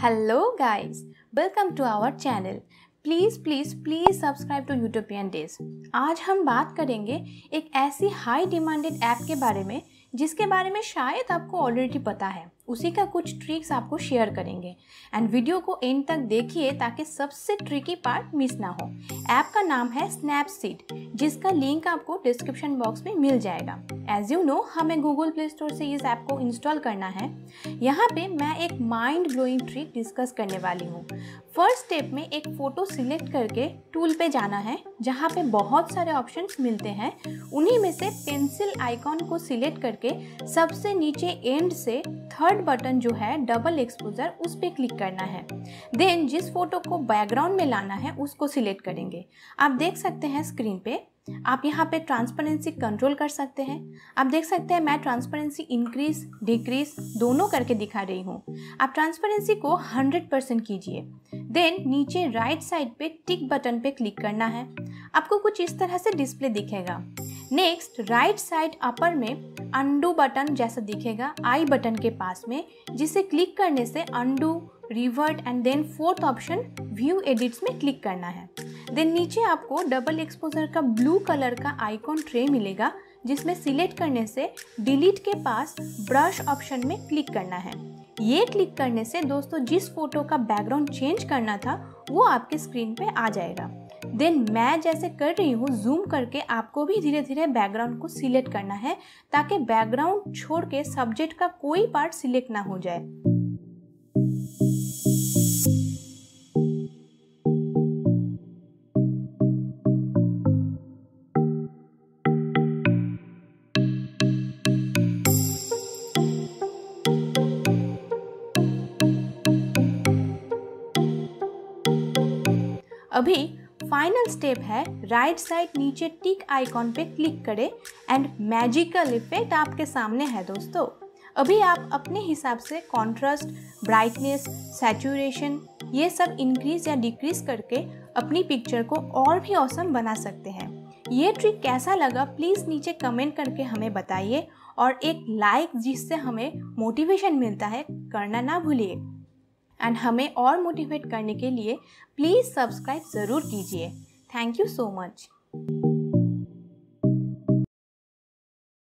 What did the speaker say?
Hello guys, welcome to our channel. Please subscribe to Utopian Days. आज हम बात करेंगे एक ऐसी हाई डिमांडेड ऐप के बारे में जिसके बारे में शायद आपको ऑलरेडी पता है। उसी का कुछ ट्रिक्स आपको शेयर करेंगे एंड वीडियो को एंड तक देखिए ताकि सबसे ट्रिकी पार्ट मिस ना हो। ऐप का नाम है स्नैपसीड, जिसका लिंक आपको डिस्क्रिप्शन बॉक्स में मिल जाएगा। एज यू नो, हमें गूगल प्ले स्टोर से इस ऐप को इंस्टॉल करना है। यहाँ पे मैं एक माइंड ब्लोइंग ट्रिक डिस्कस करने वाली हूँ। फर्स्ट स्टेप में एक फ़ोटो सिलेक्ट करके टूल पे जाना है, जहाँ पे बहुत सारे ऑप्शंस मिलते हैं। उन्हीं में से पेंसिल आइकॉन को सिलेक्ट करके सबसे नीचे एंड से थर्ड बटन जो है डबल एक्सपोजर, उस पर क्लिक करना है। देन जिस फोटो को बैकग्राउंड में लाना है उसको सिलेक्ट करेंगे। आप देख सकते हैं स्क्रीन पे, आप यहाँ पे ट्रांसपेरेंसी कंट्रोल कर सकते हैं। आप देख सकते हैं मैं ट्रांसपेरेंसी इंक्रीज डिक्रीज दोनों करके दिखा रही हूँ। आप ट्रांसपेरेंसी को 100% कीजिए। देन नीचे राइट साइड पे टिक बटन पे क्लिक करना है। आपको कुछ इस तरह से डिस्प्ले दिखेगा। नेक्स्ट राइट साइड अपर में अनडू बटन जैसा दिखेगा आई बटन के पास में, जिसे क्लिक करने से undo, revert and then fourth option view edits में क्लिक करना है। देन नीचे आपको डबल एक्सपोजर का ब्लू कलर का आइकॉन ट्रे मिलेगा, जिसमें सिलेक्ट करने से डिलीट के पास ब्रश ऑप्शन में क्लिक करना है। ये क्लिक करने से दोस्तों जिस फोटो का बैकग्राउंड चेंज करना था वो आपके स्क्रीन पे आ जाएगा। देन मैं जैसे कर रही हूँ, जूम करके आपको भी धीरे धीरे बैकग्राउंड को सिलेक्ट करना है, ताकि बैकग्राउंड छोड़ के सब्जेक्ट का कोई पार्ट सिलेक्ट ना हो जाए। अभी फाइनल स्टेप है, राइट साइड नीचे टिक आइकॉन पे क्लिक करें एंड मैजिकल इफेक्ट आपके सामने है दोस्तों। अभी आप अपने हिसाब से कॉन्ट्रास्ट, ब्राइटनेस, सैचुरेशन ये सब इंक्रीज या डिक्रीज करके अपनी पिक्चर को और भी ऑसम बना सकते हैं। ये ट्रिक कैसा लगा प्लीज़ नीचे कमेंट करके हमें बताइए, और एक लाइक जिससे हमें मोटिवेशन मिलता है करना ना भूलिए। एंड हमें और मोटिवेट करने के लिए प्लीज़ सब्सक्राइब ज़रूर कीजिए। Thank you so much.